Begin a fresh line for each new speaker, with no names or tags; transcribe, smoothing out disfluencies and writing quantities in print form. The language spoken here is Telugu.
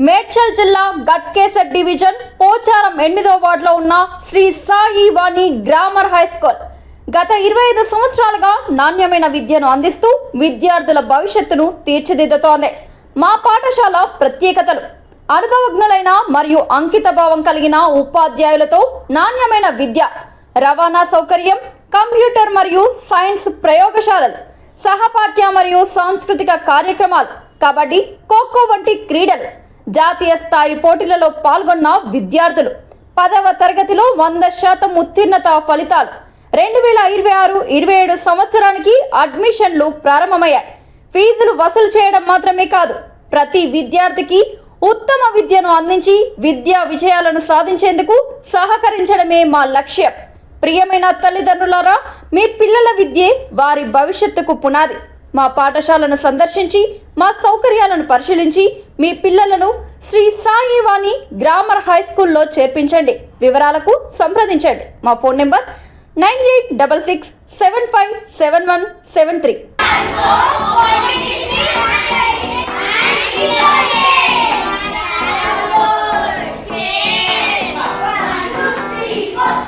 మేడ్చల్ జిల్లా గట్కేసర్ డివిజన్ పోచారం 8వ వార్డులో ఉన్న శ్రీ సాయి వాణి గ్రామర్ హై స్కూల్ గత 25 సంవత్సరాలుగా నాణ్యమైన విద్యను అందిస్తూ విద్యార్థుల భవిష్యత్తును తీర్చిదిద్దుతోంది. మా పాఠశాల ప్రత్యేకతలు: అనుభవజ్ఞులైన మరియు అంకితభావం కలిగిన ఉపాధ్యాయులతో నాణ్యమైన విద్య, రవాణా సౌకర్యం, కంప్యూటర్ మరియు సైన్స్ ప్రయోగశాలలు, సహపాఠ్య మరియు సాంస్కృతిక కార్యక్రమాలు, కబడ్డీ, ఖోఖో వంటి క్రీడలు, జాతీయ స్థాయి పోటీలలో పాల్గొన్న విద్యార్థులు, 10వ తరగతిలో 100% ఉత్తీర్ణత ఫలితాలు, 2026-27 సంవత్సరానికి అడ్మిషన్లు ప్రారంభమయ్యాయి. ఫీజులు వసూలు చేయడం మాత్రమే కాదు, ప్రతి విద్యార్థికి ఉత్తమ విద్యను అందించి విద్యా విజయాలను సాధించేందుకు సహకరించడమే మా లక్ష్యం. ప్రియమైన తల్లిదండ్రులారా, మీ పిల్లల విద్యే వారి భవిష్యత్తుకు పునాది. మా పాఠశాలను సందర్శించి మా సౌకర్యాలను పరిశీలించి మీ పిల్లలను శ్రీ సాయి వాణి గ్రామర్ హై స్కూల్లో చేర్పించండి. వివరాలకు సంప్రదించండి. మా ఫోన్ నెంబర్ 9866757173.